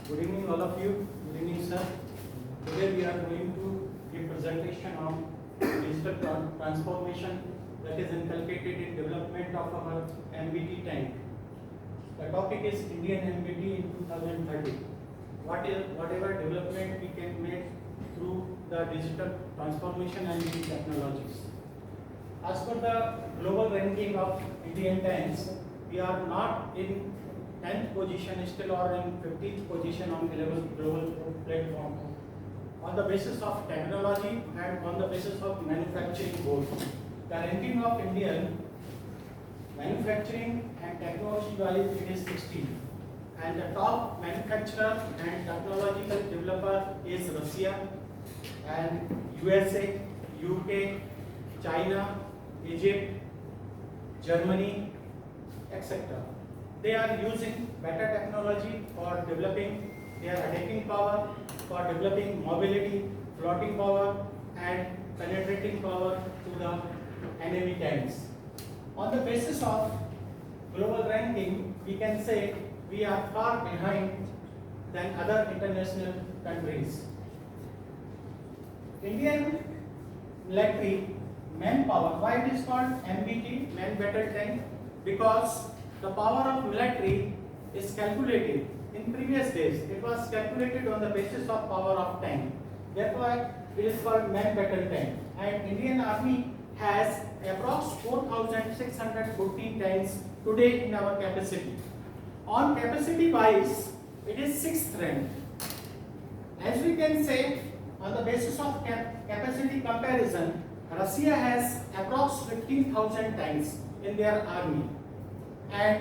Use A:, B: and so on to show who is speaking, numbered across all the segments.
A: Good evening, all of you. Good evening, sir. Today we are going to give presentation on digital transformation that is inculcated in development of our MBT tank. The topic is Indian MBT in 2030. Whatever development we can make through the digital transformation and new technologies. As per the global ranking of Indian tanks, we are not in 10th position still or in 15th position on global platform on the basis of technology and on the basis of manufacturing both. The ranking of Indian manufacturing and technology wise it is 16 and the top manufacturer and technological developer is Russia and USA, UK, China, Egypt, Germany, etc. They are using better technology for developing their attacking power, for developing mobility, floating power and penetrating power to the enemy tanks. On the basis of global ranking, we can say we are far behind than other international countries. Indian military manpower, why it is called MBT, Man Battle Tank? Because the power of military is calculated. In previous days, it was calculated on the basis of power of tank. Therefore, it is called Man Battle Tank. And Indian Army has approx 4,614 tanks today in our capacity. On capacity wise, it is 6th rank. As we can say, on the basis of capacity comparison, Russia has approx 15,000 tanks in their army. And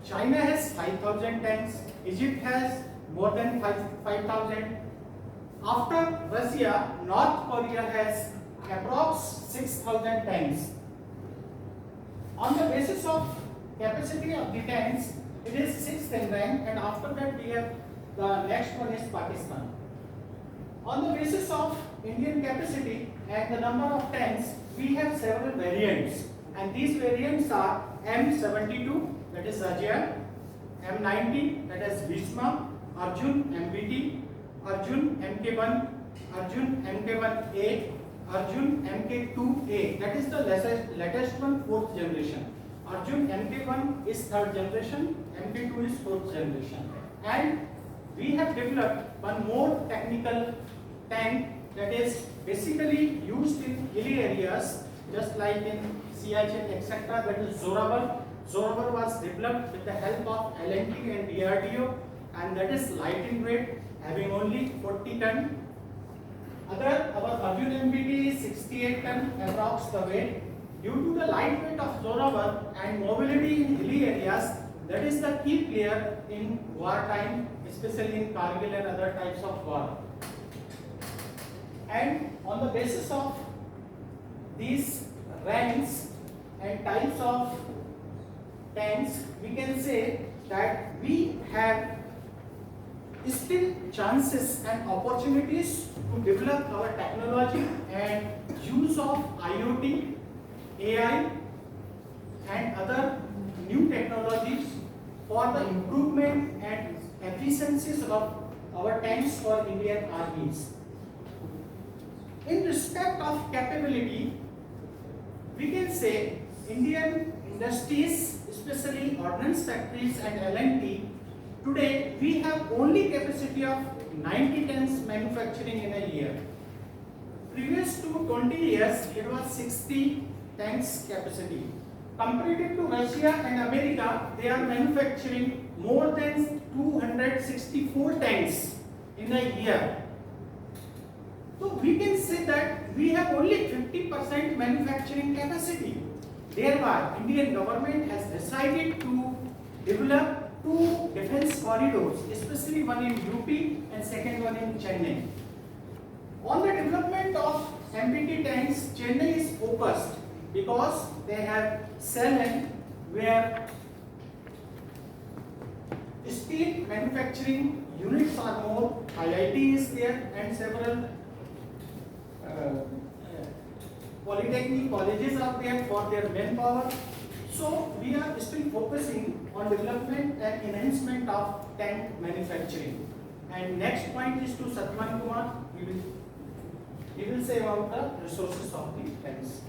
A: China has 5,000 tanks, Egypt has more than 5,000. After Russia, North Korea has approx 6,000 tanks. On the basis of capacity of the tanks, it is 6th in rank, and after that we have the next one is Pakistan. On the basis of Indian capacity and the number of tanks, we have several variants, and these variants are M72, that is Zajian, M90, that is Bhishma, Arjun MBT, Arjun MK1, Arjun MK1A, Arjun MK2A, that is the latest one, 4th generation. Arjun MK1 is 3rd generation, MK2 is 4th generation. And we have developed one more technical tank that is basically used in hilly areas, just like in Siachen, etc. That is Zorawar. Zorawar was developed with the help of L&T and DRDO, and that is light in weight, having only 40 ton. Our Arjun MBT is 68 ton approx the weight. Due to the light weight of Zorawar and mobility in hilly areas, that is the key player in wartime, especially in Kargil and other types of war. And on the basis of these ranks and types of tanks, we can say that we have still chances and opportunities to develop our technology and use of IoT, AI and other new technologies for the improvement and efficiencies of our tanks for Indian armies. In respect of capability, we can say Indian industries, especially ordnance factories and L&T, today we have only capacity of 90 tons manufacturing in a year. Previous to 20 years, it was 60 tanks capacity. Compared to Russia and America, they are manufacturing more than 264 tanks in a year. So we can say that we have only 50% manufacturing capacity. Thereby, Indian government has decided to develop 2 defense corridors, especially one in UP and second one in Chennai. On the development of MBT tanks, Chennai is focused because they have cell where steel manufacturing units are more, IIT is there and several polytechnic colleges are there for their manpower. So we are still focusing on development and enhancement of tank manufacturing. And next point is to Satman Kumar. He will say about the resources of the tanks.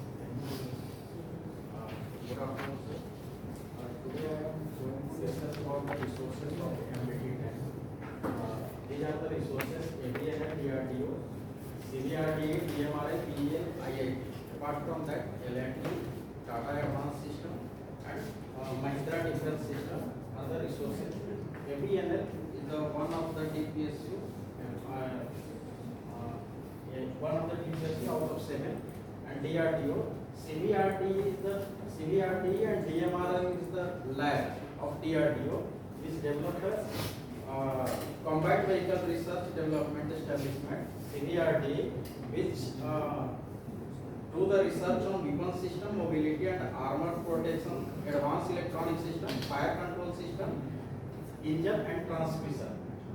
B: Good afternoon, sir. Today I am going to discuss about the resources of MBT tank. These are the resources ABN and DRDO, CBRDA, DMRI, PEL, IIT. Apart from that, L&T, Tata Advanced System, and Mahindra Defense System are the resources. ABNL is the one of the DPSU, one of the DPSU out of 7, and DRDO. CBRD and DMRI is the lab of DRDO, which developed Combat Vehicle Research Development Establishment, CBRD, which do the research on weapon system, mobility and armor protection, advanced electronic system, fire control system, engine and transmission.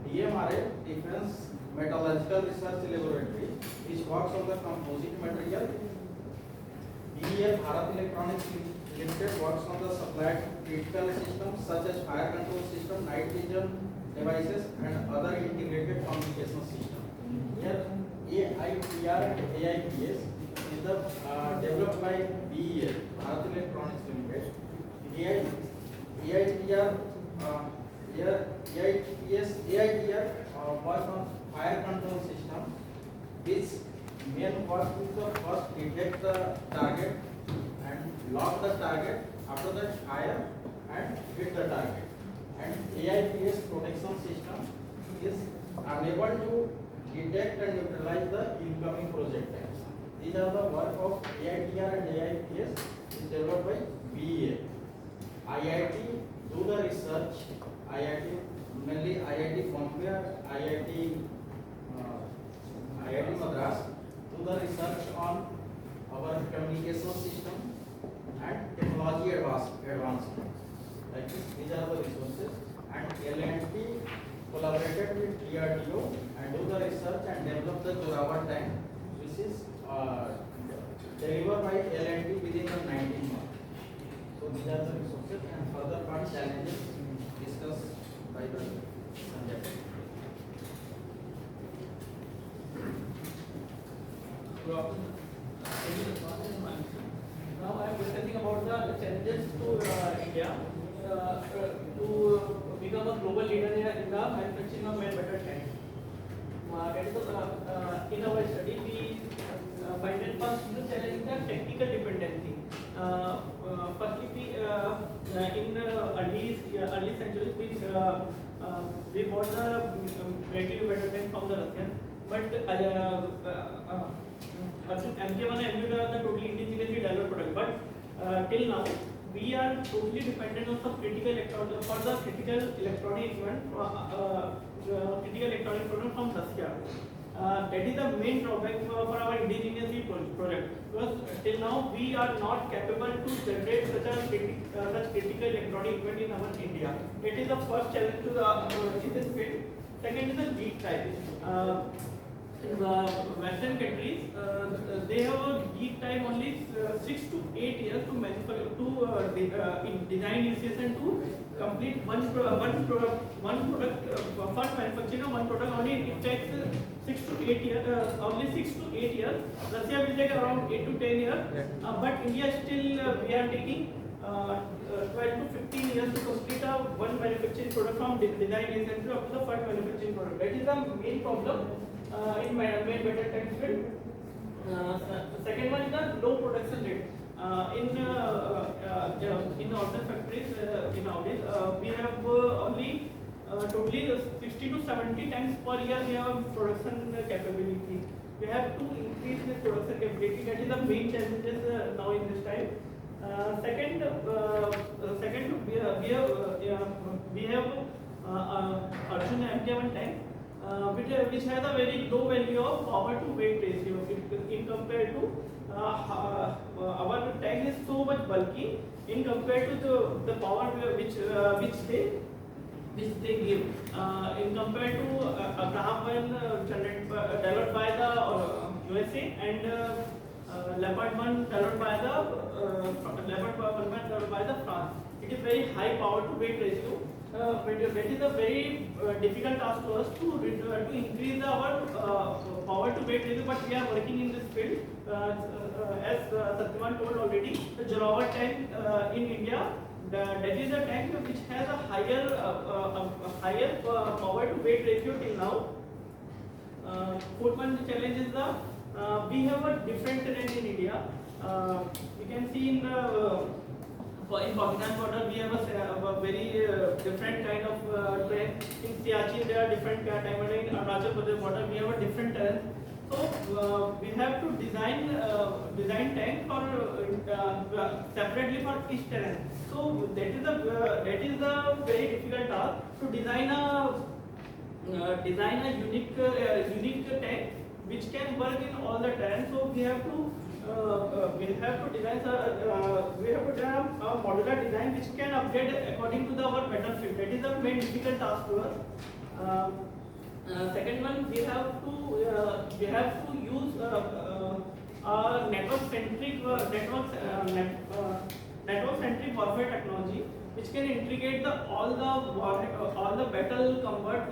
B: DMRA, Defense Metallurgical Research Laboratory, which works on the composite material. BEL, Bharat Electronics Limited, works on the supply critical systems such as fire control system, night vision devices and other integrated communication system. Here AIPR and AIPS is the developed by BEL, Bharat Electronics Limited. AIPR works on fire control system, which main work is the first detect the target and lock the target, after that fire and hit the target. And AIPS protection system is unable to detect and neutralize the incoming projectiles. These are the work of AIPR and AIPS is developed by BEL. IIT do the research. IIT mainly IIT Bombay, IIT Madras do the research on our communication system and technology advancement. Like this, these are the resources. And L&T collaborated with DRDO and do the research and develop the Jorawat tank, which is delivered by L&T within the 19 months. So these are the resources and further part challenges discussed by the Sanjay.
C: Now I am discussing about the challenges to India to become a global leader in the manufacturing of better tanks. In our study, we find that first the challenge is the technical dependency. Firstly, we in early centuries we bought the relatively better tank from the Russians, but MK1 and MK2 are the totally indigenously developed product. But till now, we are totally dependent on some critical electronic for the critical electronic equipment from Russia. That is the main drawback for our indigenously project, because till now we are not capable to generate such critical electronic equipment in our India. It is the first challenge to in this field. Second is the lead time. In the Western countries, they have a lead time only 6 to 8 years to design initiation to complete one product first manufacturing of one product. Only it takes 6 to 8 years. Only 6 to 8 years. Russia will take around 8 to 10 years. But India still we are taking 12 to 15 years to complete a one manufacturing product from design initiation to up to the first manufacturing product. That is the main problem in main better tank field. Second one is the low production rate. In ordnance factories nowadays, we have only totally 60 to 70 tanks per year we have production capability. We have to increase the production capability. That is the main challenges now in this time. Second, we have Arjun MK1 tank, which has a very low value of power to weight ratio in compared to our tank is so much bulky in compared to the power which they give in compared to Abraham developed by the USA and Leopard 1 developed by the Leopard 1 developed by the France. It is very high power to weight ratio. But that is a very difficult task to us to increase our power to weight ratio. But we are working in this field. As Satyavan told already, the Jarawa tank in India, that is a tank which has a higher power to weight ratio till now. Fourth one challenge is the we have a different terrain in India. You can see in Pakistan border we have a very different kind of terrain. In Siachen there are different kind of terrain. In Arunachal Pradesh border we have a different terrain. So we have to design tank for separately for each terrain. So that is the very difficult task to design a unique tank which can work in all the terrain. So we have to design a modular design which can upgrade according to our battlefield. That is the main difficult task to us. Second one, we have to use network centric warfare technology, which can integrate all the battle comfort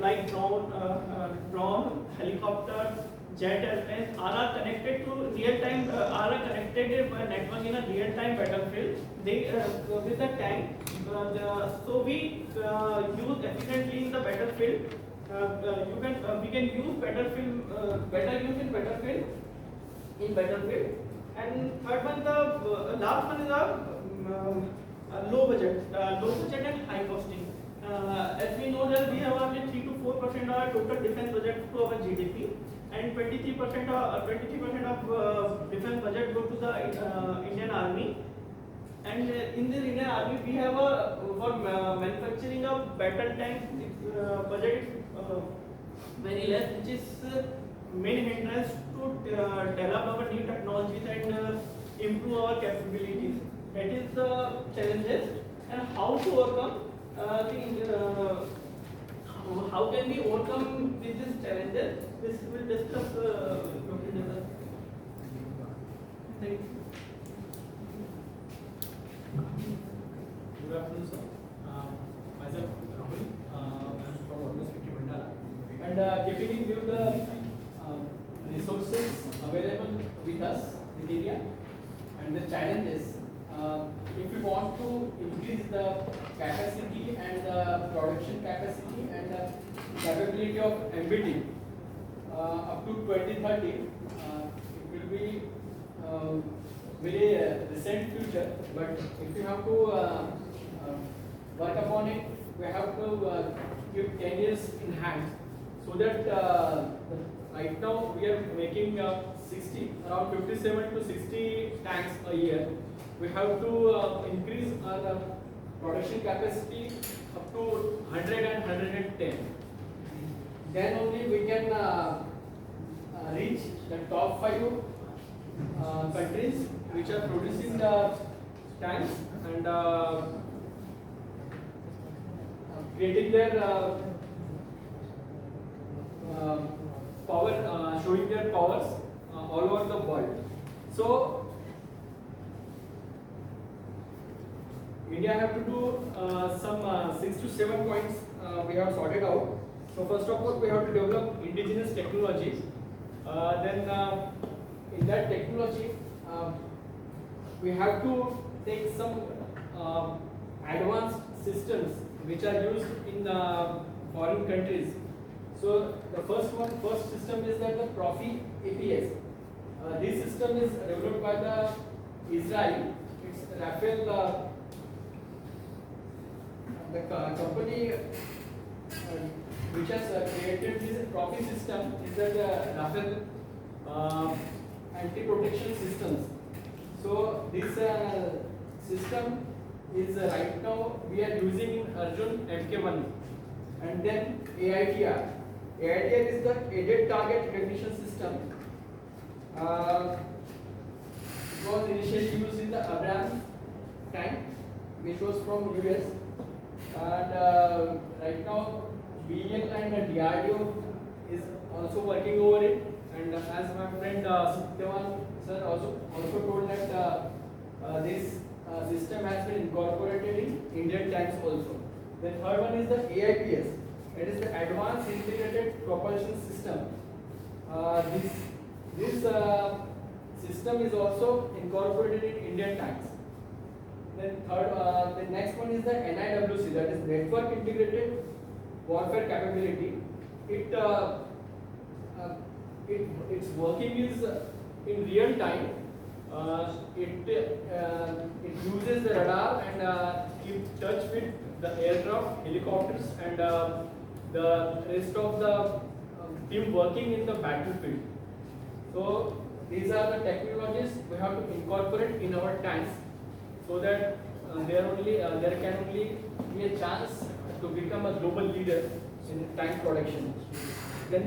C: like drone, helicopter, jet airplanes are connected to real time are connected by network in a real time battlefield. They with the tank. So we use efficiently in the battlefield. We can use better use in battlefield. And third one, the last one is a low budget and high costing. As we know that we have only 3 to 4% of our total defense budget to our GDP, and 23% of defense budget go to the Indian Army. And in the Indian Army, we have for manufacturing a battle tank budget is very less, which is main hindrance to develop our new technologies and improve our capabilities. That is the challenges, and how to overcome how can we overcome these challenges? This will discuss. Thank you.
D: Good afternoon, sir. Myself, Rahul. I'm from Almost 50 Mandala. And keeping in view the resources available with us in India and the challenges, if we want to increase the capacity and the production capacity and the capability of MBT up to 2030, it will be very recent future. But if you have to work upon it, we have to keep 10 years in hand, so that right now we are making around 57 to 60 tanks a year. We have to increase our production capacity up to 100 and 110. Then only we can reach the top 5 countries which are producing the tanks and creating their power, showing their powers all over the world. So India have to do some 6 to 7 points we have sorted out. So first of all, we have to develop indigenous technology. Then in that technology, we have to take some advanced systems which are used in foreign countries. So the first system is that the Profi APS. This system is developed by the Israel. It's Rafael. The company which has created this Profi system is that Rafael anti-protection systems. So this system is right now we are using in Arjun MK1, and then AITR. AITR is the Aided Target Recognition System. It was initially used in the Abrams tank, which was from US, and right now BEL and DRDO is also working over it, And as my friend Satyavan sir also told that this system has been incorporated in Indian tanks also. The third one is the AIPS. It is the Advanced Integrated Propulsion System. This system is also incorporated in Indian tanks. Then the next one is the NIWC, that is Network Integrated Warfare Capability. Its working is in real time. It uses the radar and keep touch with the aircraft, helicopters, and the rest of the team working in the battlefield. So these are the technologies we have to incorporate in our tanks, so that there can only be a chance to become a global leader in tank production. Then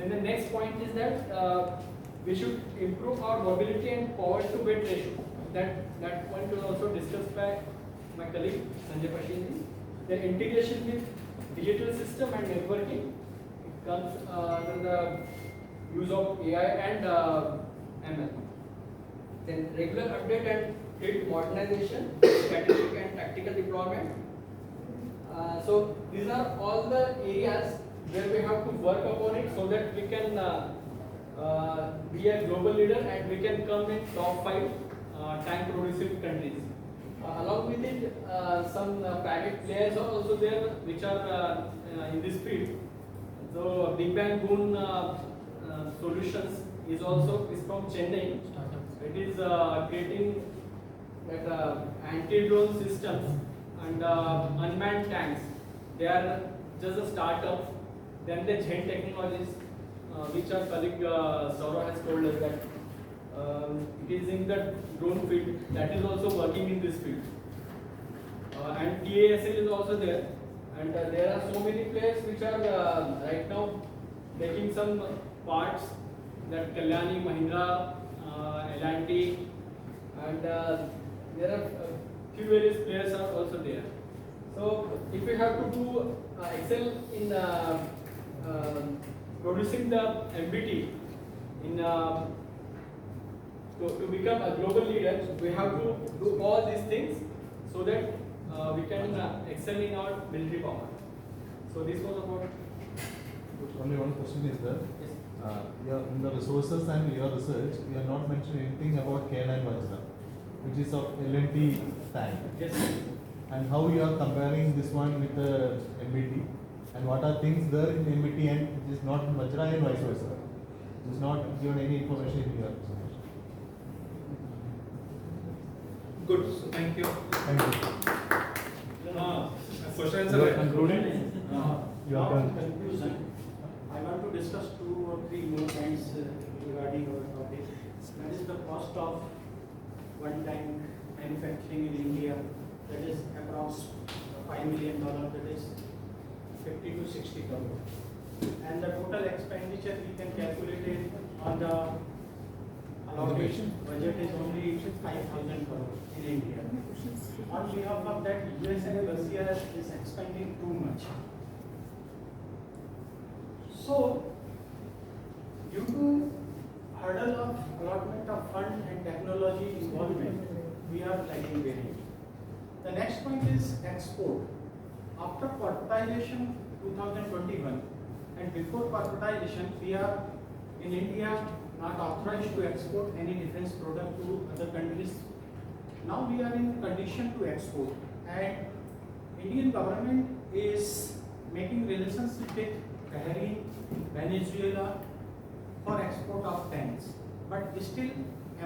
D: the next point is that we should improve our mobility and power to weight ratio. That point was also discussed by my colleague Sanjay Pashin. The integration with digital system and networking, it comes under the use of AI and ML. Then regular update and fleet modernization, strategic and tactical deployment. So these are all the areas where we have to work upon it, so that we can be a global leader and we can come in top 5 tank producing countries. Along with it, some private players are also there which are in this field. So Big Bang Boon Solutions is from Chennai. It is creating that anti-drone systems and unmanned tanks. They are just a startup. Then the Zen Technologies, which our colleague Saurabh has told us that it is in the drone field, that is also working in this field. And TASL is also there. And there are so many players which are right now making some parts, that Kalyani, Mahindra, L&T, and there are few various players are also there. So if we have to excel in producing the MBT to become a global leader, we have to do all these things so that we can excel in our military power. So this was about.
E: Only one question is that
D: Yes.
E: in the resources and your research, you are not mentioning anything about K9 Vajra, which is of L&T tank.
A: Yes.
E: And how you are comparing this one with the MBT, and what are things there in MBT and it is not in Vajra and vice versa. It is not given any information in your research.
A: Good. Thank you.
E: Thank you.
F: Question
E: You are concluding? You are
A: Now, in
E: done.
A: conclusion, I want to discuss 2 or 3 more points regarding our topic. That is the cost of one tank manufacturing in India. That is approx $5 million. That is 50 to 60 crore. And the total expenditure we can calculate it on the allocation budget is only 5,000 crore in India. On behalf of that, US and Russia is expanding too much. So, due to hurdle of allotment of fund and technology involvement, we are lagging behind. The next point is export. After corporatization 2021 and before corporatization, we are in India not authorized to export any defense product to other countries. Now we are in condition to export, and Indian government is making relationship with Bahrain, Venezuela for export of tanks, but still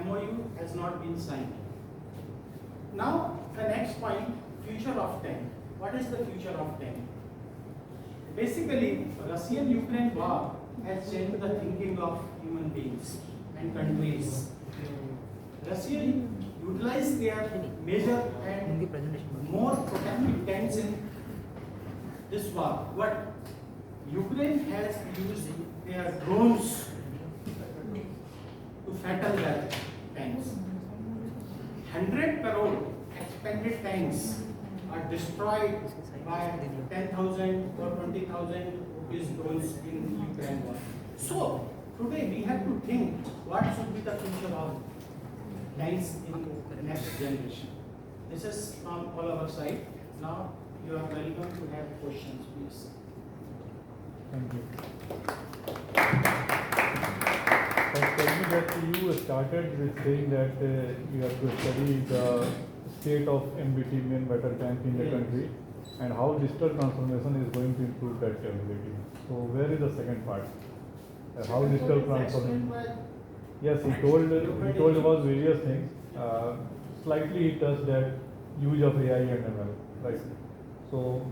A: MOU has not been signed. Now the next point, future of tank. What is the future of tank? Basically, Russian-Ukraine war has changed the thinking of human beings and countries. Russia utilized their major and more protective tanks in this war, but Ukraine has used their drones to fatal their tanks. 100 crore expanded tanks are destroyed by 10,000 or 20,000 these drones in Ukraine war. So today we have to think what should be the future of tanks in next generation. This is from all our side. Now you are welcome to have questions, please.
F: Thank you. Tell me that you started with saying that you have to study the state of MBT, main battle tank in the
A: Yes.
F: country, and how digital transformation is going to improve that capability. So where is the second part? How digital transformation? Yes, he told about various things. Slightly he touched that use of AI and ML, right? So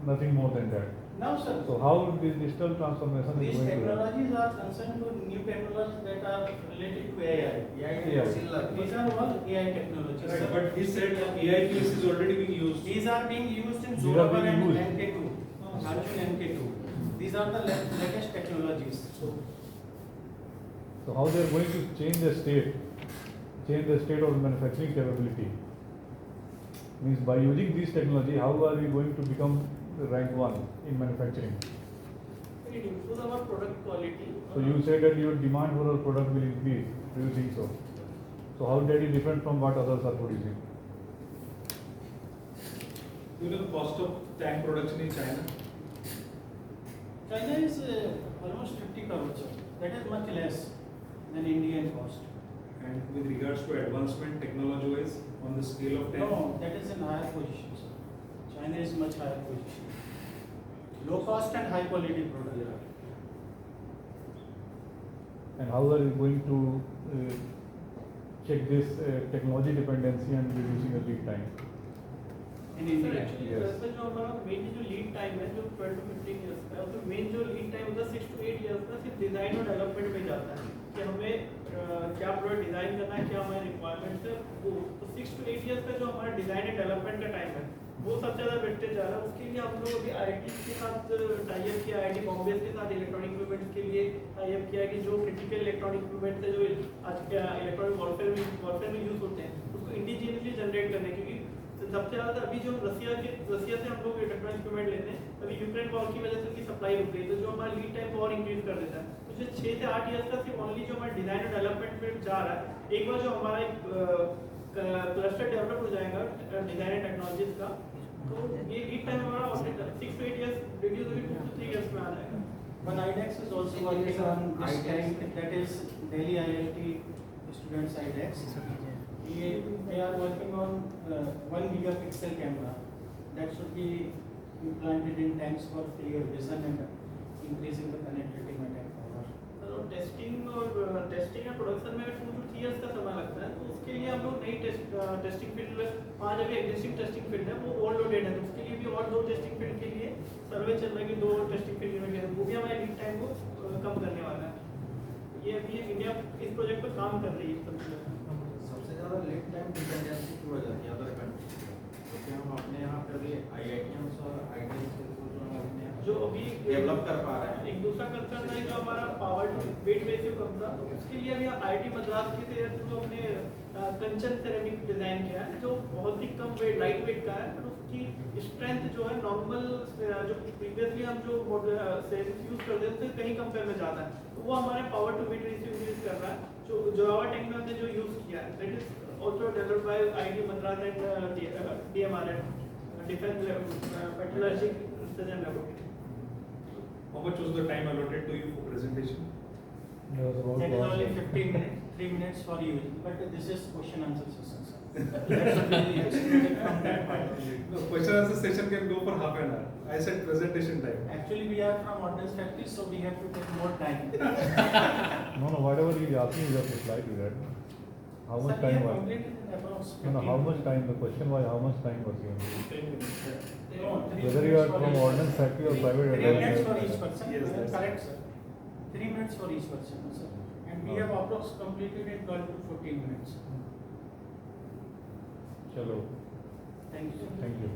F: nothing more than that.
A: Now, sir,
F: So how this digital transformation is
A: these
F: going to happen?
A: technologies are concerned with new technologies that are related to AI.
B: AI and
F: Yeah.
B: machine learning.
A: These are all AI technologies.
G: Right, but he said AI case is already being used.
A: These are being used in
F: These are
A: Zorabar
F: being
A: and
F: used.
A: MK2, Arjun MK2. These are the latest technologies.
F: So how they are going to change the state of manufacturing capability? Means by using this technology, how are we going to become rank 1 in manufacturing?
C: It improves our product quality.
F: So you said that your demand for our product will increase. Do you think so? So how that is different from what others are producing?
G: You know the cost of tank production in China?
A: China is almost 50 crores, sir. That is much less than Indian cost.
G: And with regards to advancement technology wise on the scale of tank?
A: No, that is in higher position, sir. China is much higher position. Low cost and high quality product.
F: And how are you going to check this technology dependency and reducing the lead time?
A: In
C: sir
A: India.
C: Actually
F: Yes.
C: वैसे जो हमारा main जो lead time है जो 12 to 15 years का है तो main जो लीड टाइम होता है 6 to 8 इयर्स का सिर्फ डिजाइन और डेवलपमेंट में जाता है कि हमें क्या प्रोडक्ट डिजाइन करना है क्या हमारे रिक्वायरमेंट्स है वो तो 6 to 8 इयर्स का जो हमारा डिजाइन एंड डेवलपमेंट का टाइम है वो सबसे ज़्यादा वेस्टेज जा रहा है उसके लिए हम लोग अभी आईटी के साथ टाई अप किया आईटी बॉम्बे के साथ इलेक्ट्रॉनिक इक्विपमेंट्स के लिए टाई अप किया कि जो क्रिटिकल इलेक्ट्रॉनिक इक्विपमेंट्स है जो आज के इलेक्ट्रॉनिक वॉरफेयर में यूज होते हैं उसको इंडिजिनियसली जनरेट करने क्योंकि सबसे ज़्यादा अभी जो रसिया से हम लोग इलेक्ट्रॉनिक इक्विपमेंट लेते हैं अभी यूक्रेन वॉर की वजह से उसकी सप्लाई रुक गई तो जो हमारा लीड टाइम और इंक्रीज कर देता है तो जो 6 से 8 इयर्स का सिर्फ ओनली जो हमारा डिजाइन और डेवलपमेंट में जा रहा है एक बार जो हमारा एक क्लस्टर डेवलप हो जाएगा डिजाइन एंड टेक्नोलॉजीज का तो ये लीड टाइम हमारा 6 to 8 इयर्स रिड्यूस होकर 2 to 3 इयर्स में आ जाएगा
A: One IDEX is also working on this tank, that is Delhi IIT students IDEX. They are working on 1 gigapixel camera that should be implanted in tanks for clear vision and increasing the connectivity and power.
C: तो testing और production में 2 to 3 years का समय लगता है तो उसके लिए हम लोग नई टेस्टिंग फील्ड 5 अभी एग्जिस्टिंग टेस्टिंग फील्ड है वो ओवरलोडेड है तो उसके लिए भी और 2 टेस्टिंग फील्ड के लिए सर्वे चल रहा है कि 2 टेस्टिंग फील्ड में वो भी हमारे लीड टाइम को कम करने वाला है ये अभी इंडिया इस प्रोजेक्ट पर काम कर रही है
B: सबसे ज्यादा लीड टाइम डिपेंडेंसी की वजह से अदर कंट्री क्योंकि हम अपने यहाँ पे भी आईआईटीएम्स और आईटीएम्स को जो अपने
C: जो अभी
B: डेवलप कर पा रहे हैं
C: एक दूसरा कंसर्न है जो हमारा पावर टू वेट रेशियो कम था तो उसके लिए अभी आईआईटी मद्रास के से जो अपने कंचन सेरेमिक डिजाइन किया है जो बहुत ही कम वेट लाइट वेट का है पर उसकी स्ट्रेंथ जो है नॉर्मल जो प्रीवियसली हम जो सेरेमिक यूज करते थे उससे कहीं कंपेयर में ज़्यादा है तो वो हमारे power to weight ratio increase कर रहा है जो जावा टेक में हमने जो यूज किया है that is also developed by IIT Madras and DMRN defence metallurgy research and laboratory
G: How much was the time allotted to you for presentation?
F: There was about
A: That is
F: one-
A: only 15 minutes, 3 minutes for you, but this is question answer session, sir. That should be excluded from that part.
G: The question answer session can go for half an hour. I said presentation time.
A: Actually, we are from ordnance factory, so we have to take more time.
F: No, whatever he is asking, you have to reply to that. How much
A: Sir,
F: time
A: we have
F: was?
A: completed in approx.
F: No, how much time? The question was how much time was given?
G: 10 minutes. sir.
A: No, 3
F: Whether you are
A: minutes for
F: from
A: each-
F: ordnance factory or private
A: 3 minutes for
F: enterprise.
A: each person.
G: Yes, that's
A: Correct, sir. 3 minutes for each person, sir. And we have approx completed in 12 to 14 minutes.
F: Chalo,
A: Thank you.
F: thank you.